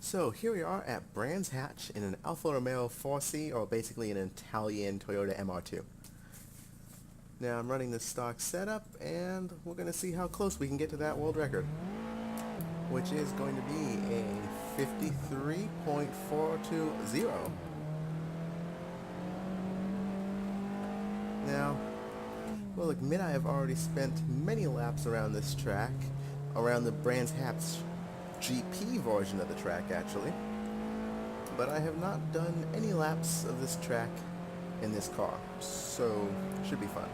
So here we are at Brands Hatch in an Alfa Romeo 4C, or basically an Italian Toyota MR2. Now I'm running this stock setup, and we're going to see how close we can get to that world record, which is going to be a 53.420. Now, we'll admit I have already spent many laps around this track, around the Brands Hatch GP version of the track actually, but I have not done any laps of this track in this car, so should be fun.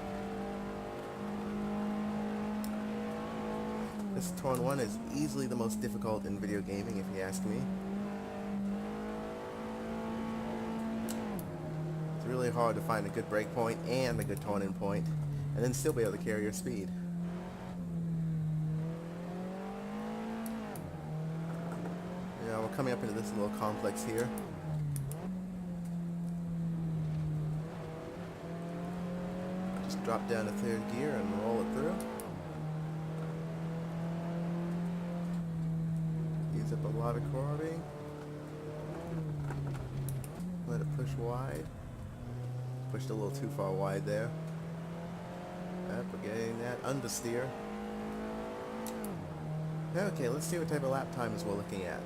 This Turn 1 is easily the most difficult in video gaming if you ask me. It's really hard to find a good brake point and a good turn-in point, and then still be able to carry your speed. Now we're coming up into this little complex here. Just drop down to third gear and roll it through. Use up a lot of carving. Let it push wide. Pushed a little too far wide there. Yep, we're getting that understeer. Okay, let's see what type of lap times we're looking at.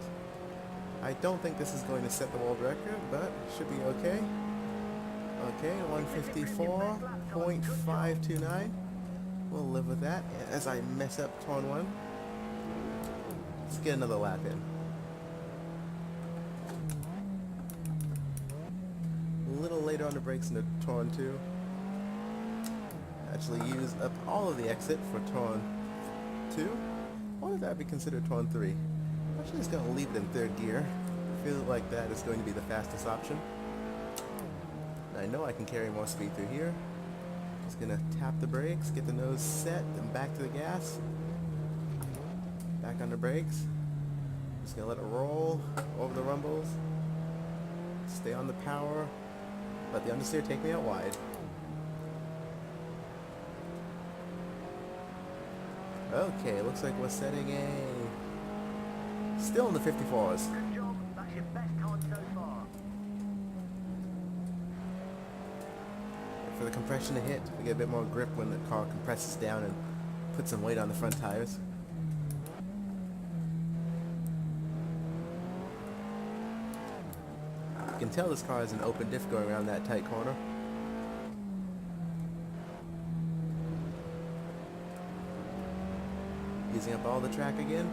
I don't think this is going to set the world record, but should be okay. Okay, 154.529. We'll live with that as I mess up Turn 1. Let's get another lap in. A little later on the brakes into Turn 2. Actually use up all of the exit for Turn 2. Or would that be considered Turn 3? I'm actually just going to leave it in third gear. I feel like that is going to be the fastest option. I know I can carry more speed through here. Just going to tap the brakes, get the nose set, then back to the gas. Back on the brakes. Just going to let it roll over the rumbles. Stay on the power. Let the understeer take me out wide. Okay, looks like we're setting a... still in the 54s. Good job. That's your best time so far. For the compression to hit, we get a bit more grip when the car compresses down and puts some weight on the front tires. You can tell this car is an open diff going around that tight corner. Using up all the track again.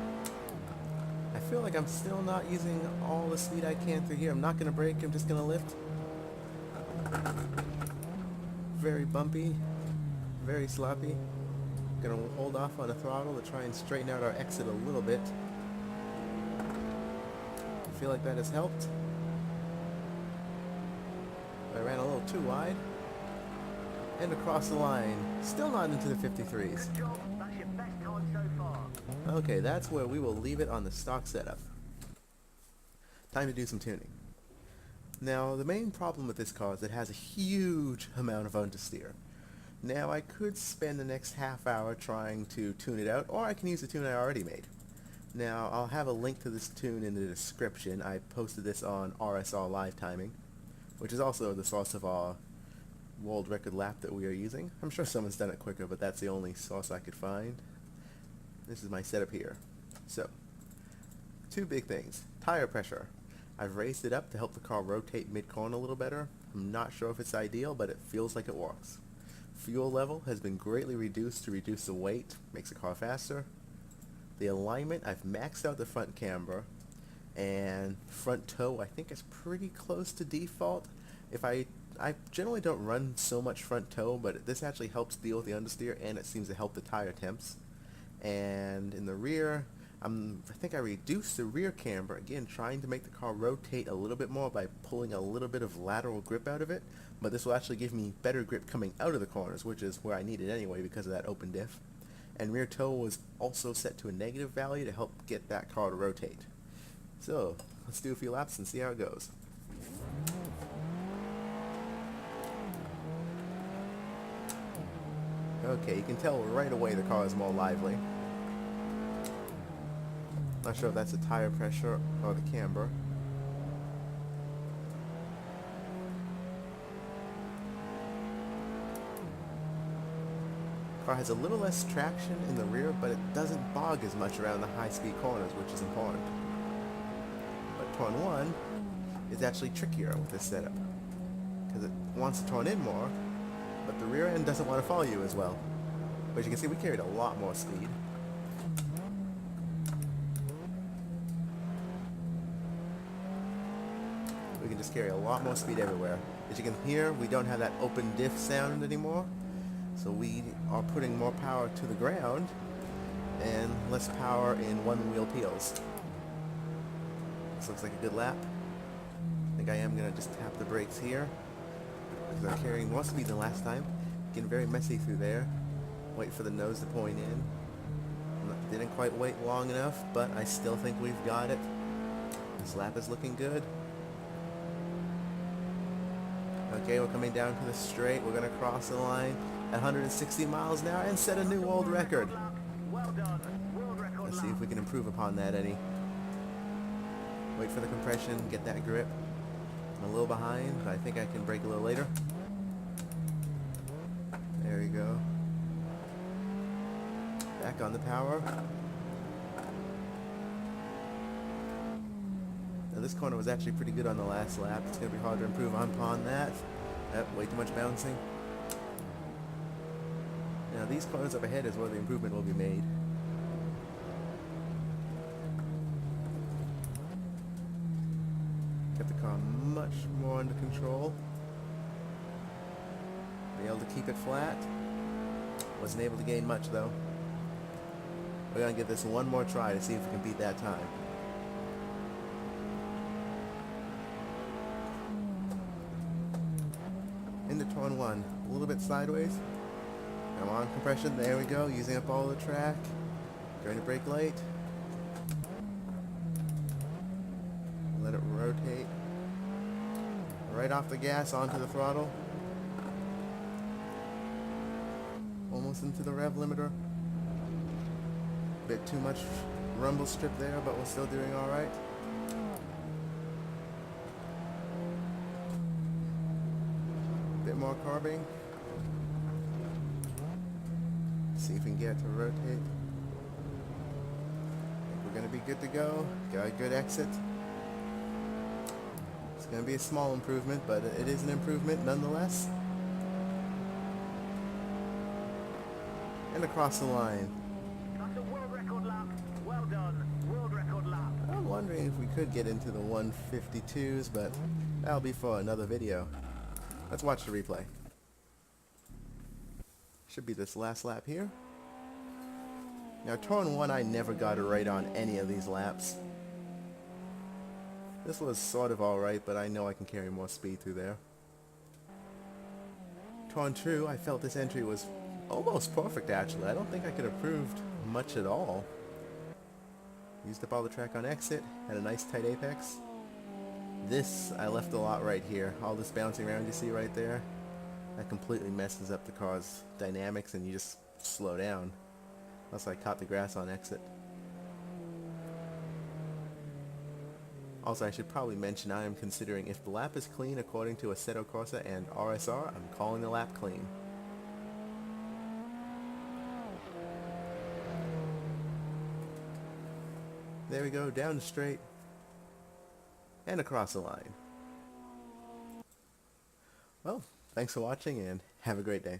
I feel like I'm still not using all the speed I can through here. I'm not going to brake, I'm just going to lift. Very bumpy, very sloppy. Going to hold off on the throttle to try and straighten out our exit a little bit. I feel like that has helped. I ran a little too wide. And across the line, still not into the 53s. Good job. That's your best time so far. Okay, that's where we will leave it on the stock setup. Time to do some tuning. Now, the main problem with this car is it has a huge amount of understeer. Now, I could spend the next half hour trying to tune it out, or I can use the tune I already made. Now, I'll have a link to this tune in the description. I posted this on RSR Live Timing, which is also the source of our world record lap that we are using. I'm sure someone's done it quicker, but that's the only source I could find. This is my setup here. So, two big things. Tire pressure. I've raised it up to help the car rotate mid-corner a little better. I'm not sure if it's ideal, but it feels like it works. Fuel level has been greatly reduced to reduce the weight, makes the car faster. The alignment, I've maxed out the front camber, and front toe I think is pretty close to default. I generally don't run so much front toe, but this actually helps deal with the understeer, and it seems to help the tire temps. And in the rear, I think I reduced the rear camber, again trying to make the car rotate a little bit more by pulling a little bit of lateral grip out of it, but this will actually give me better grip coming out of the corners, which is where I need it anyway because of that open diff. And rear toe was also set to a negative value to help get that car to rotate. So, let's do a few laps and see how it goes. Okay, you can tell right away the car is more lively. Not sure if that's the tire pressure or the camber. Car has a little less traction in the rear, but it doesn't bog as much around the high-speed corners, which is important. But Torn 1 is actually trickier with this setup, because it wants to turn in more, but the rear end doesn't want to follow you as well. But as you can see, we carried a lot more speed. We can just carry a lot more speed everywhere. As you can hear, we don't have that open diff sound anymore. So we are putting more power to the ground and less power in one-wheel peels. This looks like a good lap. I think I am going to just tap the brakes here because I'm carrying more speed than last time. Getting very messy through there. Wait for the nose to point in. Didn't quite wait long enough, but I still think we've got it. This lap is looking good. Okay, we're coming down to the straight. We're going to cross the line at 160 miles an hour and set a new world record. Well done. World record Let's see if we can improve upon that any. Wait for the compression, get that grip. I'm a little behind, but I think I can brake a little later. There we go. Back on the power. Now this corner was actually pretty good on the last lap. It's going to be hard to improve upon that. Yep, way too much bouncing. Now these corners up ahead is where the improvement will be made. Get the car much more under control. Be able to keep it flat. Wasn't able to gain much though. We're going to give this one more try to see if we can beat that time. Into turn 1, a little bit sideways. I'm on compression, there we go, using up all the track. Going to brake late. Let it rotate. Right off the gas onto the throttle. Almost into the rev limiter. Bit too much rumble strip there, but we're still doing alright. Bit more carbing. See if we can get it to rotate. I think we're going to be good to go. Got a good exit. It's going to be a small improvement, but it is an improvement nonetheless. And across the line. That's a world record lap. Well done. World record lap. I'm wondering if we could get into the 152s, but that'll be for another video. Let's watch the replay. Should be this last lap here. Now turn 1 I never got it right on any of these laps. This was sort of alright, but I know I can carry more speed through there. Turn 2 I felt this entry was almost perfect actually. I don't think I could have improved much at all. Used up all the track on exit, had a nice tight apex. This I left a lot right here. All this bouncing around you see right there. That completely messes up the car's dynamics and you just slow down. Unless I caught the grass on exit. Also, I should probably mention I am considering if the lap is clean according to Assetto Corsa and RSR, I'm calling the lap clean. There we go, down the straight. And across the line. Well, thanks for watching and have a great day.